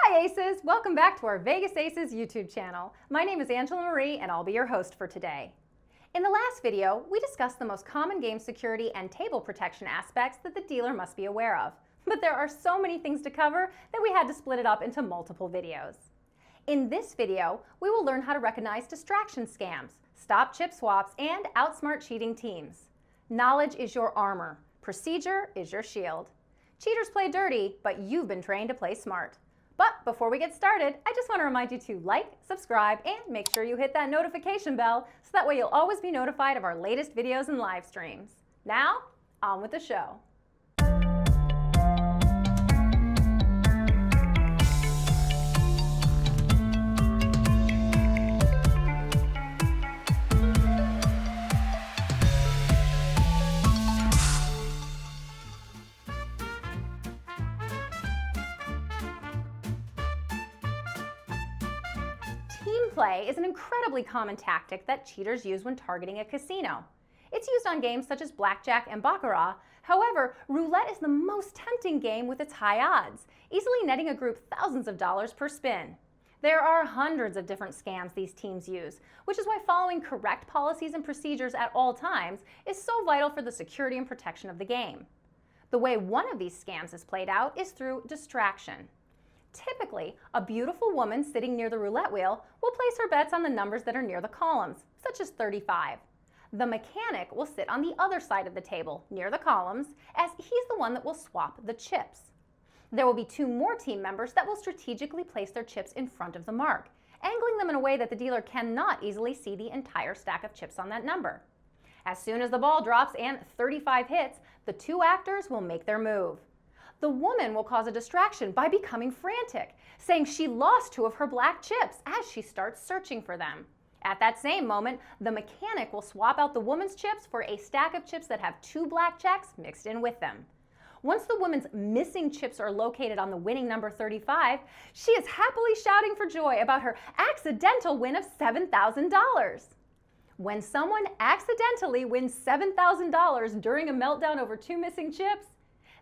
Hi Aces! Welcome back to our Vegas Aces YouTube channel. My name is Angela Marie and I'll be your host for today. In the last video, we discussed the most common game security and table protection aspects that the dealer must be aware of. But there are so many things to cover that we had to split it up into multiple videos. In this video, we will learn how to recognize distraction scams, stop chip swaps, and outsmart cheating teams. Knowledge is your armor. Procedure is your shield. Cheaters play dirty, but you've been trained to play smart. But before we get started, I just want to remind you to like, subscribe, and make sure you hit that notification bell so that way you'll always be notified of our latest videos and live streams. Now, on with the show. Team play is an incredibly common tactic that cheaters use when targeting a casino. It's used on games such as blackjack and baccarat. However, roulette is the most tempting game with its high odds, easily netting a group thousands of dollars per spin. There are hundreds of different scams these teams use, which is why following correct policies and procedures at all times is so vital for the security and protection of the game. The way one of these scams is played out is through distraction. Typically, a beautiful woman sitting near the roulette wheel will place her bets on the numbers that are near the columns, such as 35. The mechanic will sit on the other side of the table, near the columns, as he's the one that will swap the chips. There will be two more team members that will strategically place their chips in front of the mark, angling them in a way that the dealer cannot easily see the entire stack of chips on that number. As soon as the ball drops and 35 hits, the two actors will make their move. The woman will cause a distraction by becoming frantic, saying she lost two of her black chips as she starts searching for them. At that same moment, the mechanic will swap out the woman's chips for a stack of chips that have two black checks mixed in with them. Once the woman's missing chips are located on the winning number 35, she is happily shouting for joy about her accidental win of $7,000. When someone accidentally wins $7,000 during a meltdown over two missing chips,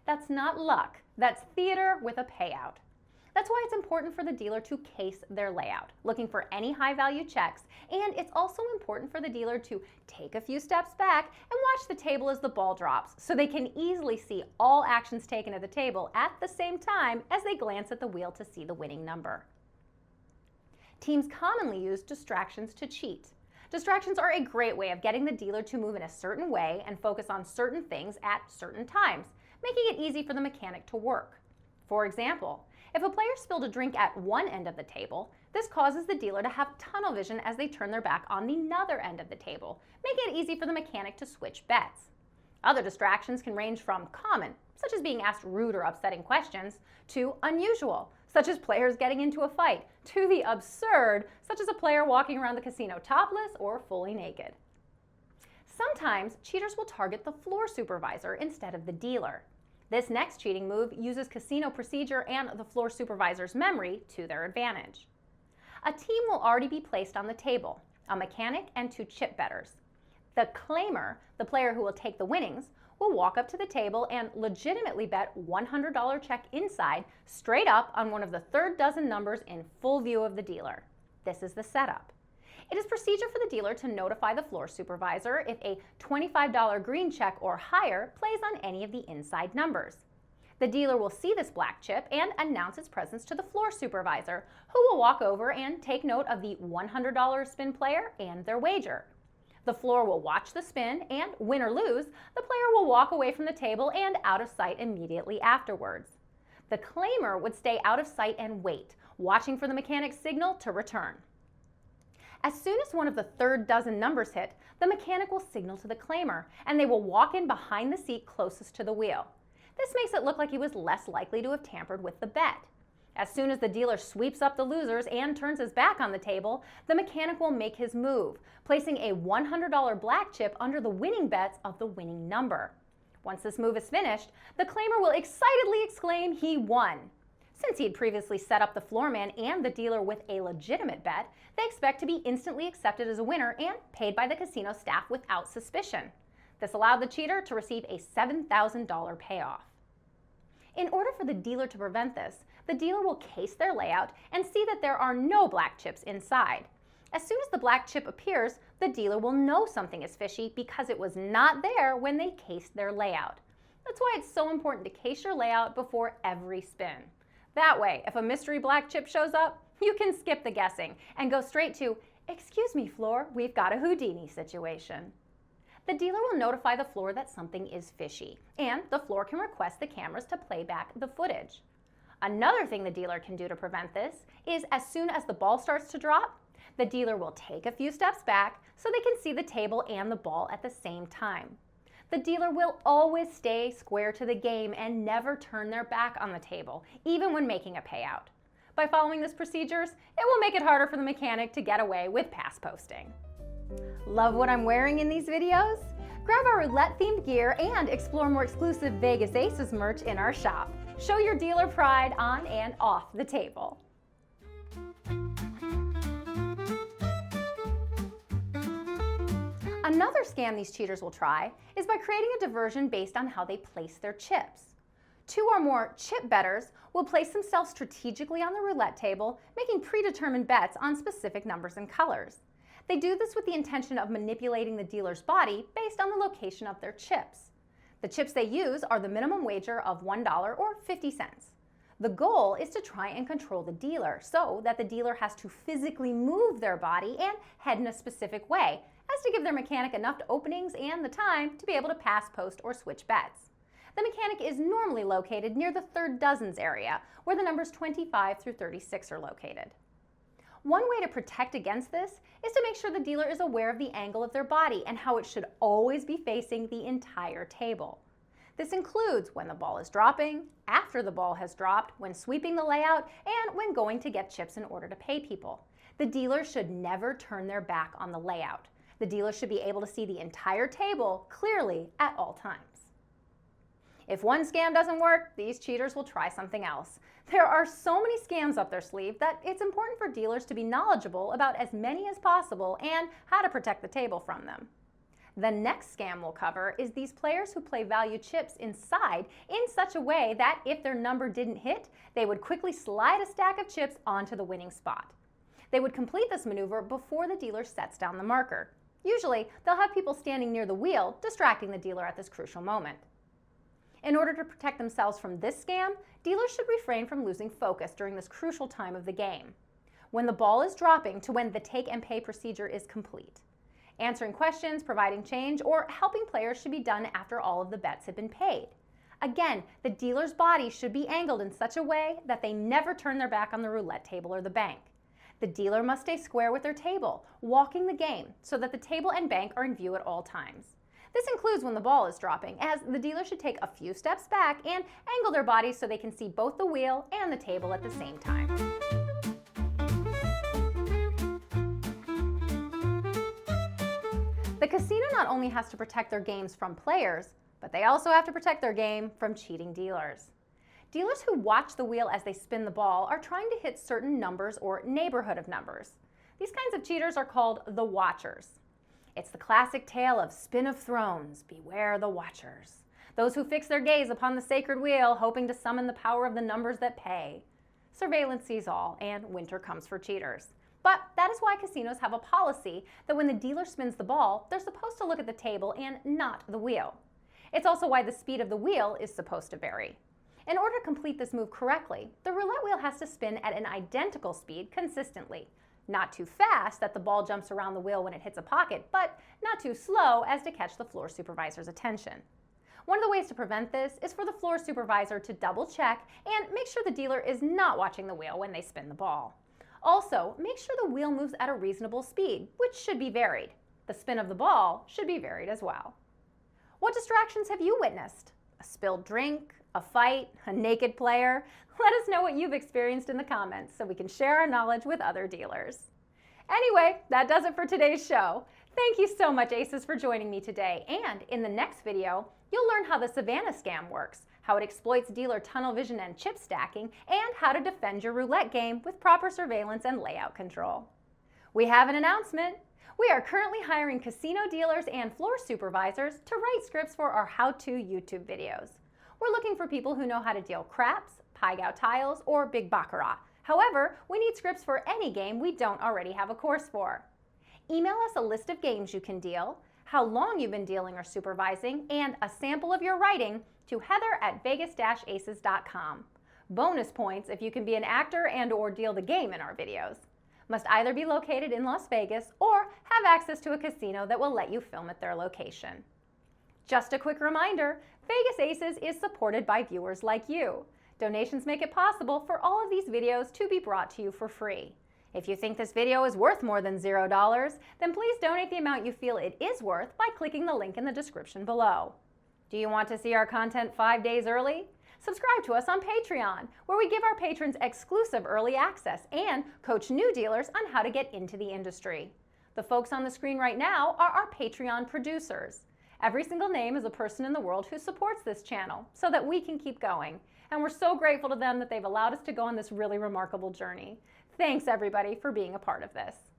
that's not luck, that's theater with a payout. That's why it's important for the dealer to case their layout, looking for any high-value checks, and it's also important for the dealer to take a few steps back and watch the table as the ball drops so they can easily see all actions taken at the table at the same time as they glance at the wheel to see the winning number. Teams commonly use distractions to cheat. Distractions are a great way of getting the dealer to move in a certain way and focus on certain things at certain times, making it easy for the mechanic to work. For example, if a player spilled a drink at one end of the table, this causes the dealer to have tunnel vision as they turn their back on the other end of the table, making it easy for the mechanic to switch bets. Other distractions can range from common, such as being asked rude or upsetting questions, to unusual, such as players getting into a fight, to the absurd, such as a player walking around the casino topless or fully naked. Sometimes, cheaters will target the floor supervisor instead of the dealer. This next cheating move uses casino procedure and the floor supervisor's memory to their advantage. A team will already be placed on the table, a mechanic and two chip bettors. The claimer, the player who will take the winnings, will walk up to the table and legitimately bet $100 check inside straight up on one of the third dozen numbers in full view of the dealer. This is the setup. It is procedure for the dealer to notify the floor supervisor if a $25 green check or higher plays on any of the inside numbers. The dealer will see this black chip and announce its presence to the floor supervisor, who will walk over and take note of the $100 spin player and their wager. The floor will watch the spin, and win or lose, the player will walk away from the table and out of sight immediately afterwards. The claimer would stay out of sight and wait, watching for the mechanic's signal to return. As soon as one of the third dozen numbers hit, the mechanic will signal to the claimer, and they will walk in behind the seat closest to the wheel. This makes it look like he was less likely to have tampered with the bet. As soon as the dealer sweeps up the losers and turns his back on the table, the mechanic will make his move, placing a $100 black chip under the winning bets of the winning number. Once this move is finished, the claimer will excitedly exclaim he won. Since he had previously set up the floorman and the dealer with a legitimate bet, they expect to be instantly accepted as a winner and paid by the casino staff without suspicion. This allowed the cheater to receive a $7,000 payoff. In order for the dealer to prevent this, the dealer will case their layout and see that there are no black chips inside. As soon as the black chip appears, the dealer will know something is fishy because it was not there when they cased their layout. That's why it's so important to case your layout before every spin. That way, if a mystery black chip shows up, you can skip the guessing and go straight to, "Excuse me, floor, we've got a Houdini situation." The dealer will notify the floor that something is fishy, and the floor can request the cameras to play back the footage. Another thing the dealer can do to prevent this is as soon as the ball starts to drop, the dealer will take a few steps back so they can see the table and the ball at the same time. The dealer will always stay square to the game and never turn their back on the table, even when making a payout. By following these procedures, it will make it harder for the mechanic to get away with pass posting. Love what I'm wearing in these videos? Grab our roulette-themed gear and explore more exclusive Vegas Aces merch in our shop. Show your dealer pride on and off the table. Another scam these cheaters will try is by creating a diversion based on how they place their chips. 2 or more chip bettors will place themselves strategically on the roulette table, making predetermined bets on specific numbers and colors. They do this with the intention of manipulating the dealer's body based on the location of their chips. The chips they use are the minimum wager of $1 or 50 cents. The goal is to try and control the dealer so that the dealer has to physically move their body and head in a specific way, as to give their mechanic enough openings and the time to be able to pass, post, or switch bets. The mechanic is normally located near the third dozens area, where the numbers 25 through 36 are located. One way to protect against this is to make sure the dealer is aware of the angle of their body and how it should always be facing the entire table. This includes when the ball is dropping, after the ball has dropped, when sweeping the layout, and when going to get chips in order to pay people. The dealer should never turn their back on the layout. The dealer should be able to see the entire table clearly at all times. If one scam doesn't work, these cheaters will try something else. There are so many scams up their sleeve that it's important for dealers to be knowledgeable about as many as possible and how to protect the table from them. The next scam we'll cover is these players who play value chips inside in such a way that if their number didn't hit, they would quickly slide a stack of chips onto the winning spot. They would complete this maneuver before the dealer sets down the marker. Usually, they'll have people standing near the wheel, distracting the dealer at this crucial moment. In order to protect themselves from this scam, dealers should refrain from losing focus during this crucial time of the game, when the ball is dropping to when the take and pay procedure is complete. Answering questions, providing change, or helping players should be done after all of the bets have been paid. Again, the dealer's body should be angled in such a way that they never turn their back on the roulette table or the bank. The dealer must stay square with their table, walking the game, so that the table and bank are in view at all times. This includes when the ball is dropping, as the dealer should take a few steps back and angle their bodies so they can see both the wheel and the table at the same time. The casino not only has to protect their games from players, but they also have to protect their game from cheating dealers. Dealers who watch the wheel as they spin the ball are trying to hit certain numbers or neighborhood of numbers. These kinds of cheaters are called the watchers. It's the classic tale of spin of thrones, beware the watchers. Those who fix their gaze upon the sacred wheel, hoping to summon the power of the numbers that pay. Surveillance sees all, and winter comes for cheaters. But that is why casinos have a policy that when the dealer spins the ball, they're supposed to look at the table and not the wheel. It's also why the speed of the wheel is supposed to vary. In order to complete this move correctly, the roulette wheel has to spin at an identical speed consistently. Not too fast that the ball jumps around the wheel when it hits a pocket, but not too slow as to catch the floor supervisor's attention. One of the ways to prevent this is for the floor supervisor to double check and make sure the dealer is not watching the wheel when they spin the ball. Also, make sure the wheel moves at a reasonable speed, which should be varied. The spin of the ball should be varied as well. What distractions have you witnessed? A spilled drink? A fight? A naked player? Let us know what you've experienced in the comments so we can share our knowledge with other dealers. Anyway, that does it for today's show. Thank you so much, Aces, for joining me today. And in the next video, you'll learn how the Savannah scam works, how it exploits dealer tunnel vision and chip stacking, and how to defend your roulette game with proper surveillance and layout control. We have an announcement. We are currently hiring casino dealers and floor supervisors to write scripts for our how-to YouTube videos. We're looking for people who know how to deal craps, pai gow tiles, or big baccarat. However, we need scripts for any game we don't already have a course for. Email us a list of games you can deal, how long you've been dealing or supervising, and a sample of your writing to heather@vegas-aces.com. Bonus points if you can be an actor and/or deal the game in our videos. Must either be located in Las Vegas or have access to a casino that will let you film at their location. Just a quick reminder, Vegas Aces is supported by viewers like you. Donations make it possible for all of these videos to be brought to you for free. If you think this video is worth more than $0, then please donate the amount you feel it is worth by clicking the link in the description below. Do you want to see our content 5 days early? Subscribe to us on Patreon, where we give our patrons exclusive early access and coach new dealers on how to get into the industry. The folks on the screen right now are our Patreon producers. Every single name is a person in the world who supports this channel so that we can keep going. And we're so grateful to them that they've allowed us to go on this really remarkable journey. Thanks everybody for being a part of this.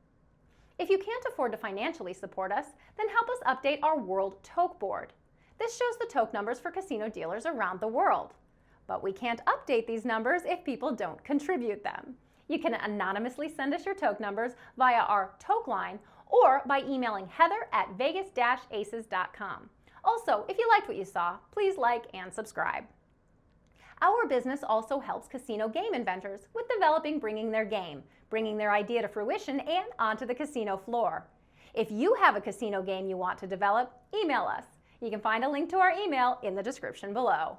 If you can't afford to financially support us, then help us update our World Toke Board. This shows the toke numbers for casino dealers around the world. But we can't update these numbers if people don't contribute them. You can anonymously send us your toke numbers via our toke line or by emailing heather@vegas-aces.com. Also, if you liked what you saw, please like and subscribe. Our business also helps casino game inventors with developing bringing their idea to fruition and onto the casino floor. If you have a casino game you want to develop, email us. You can find a link to our email in the description below.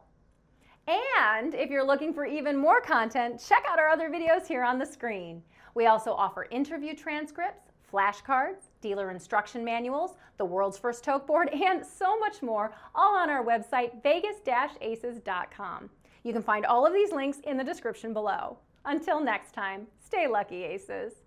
And if you're looking for even more content, check out our other videos here on the screen. We also offer interview transcripts, flashcards, dealer instruction manuals, the world's first toke board, and so much more, all on our website, vegas-aces.com. You can find all of these links in the description below. Until next time, stay lucky, Aces.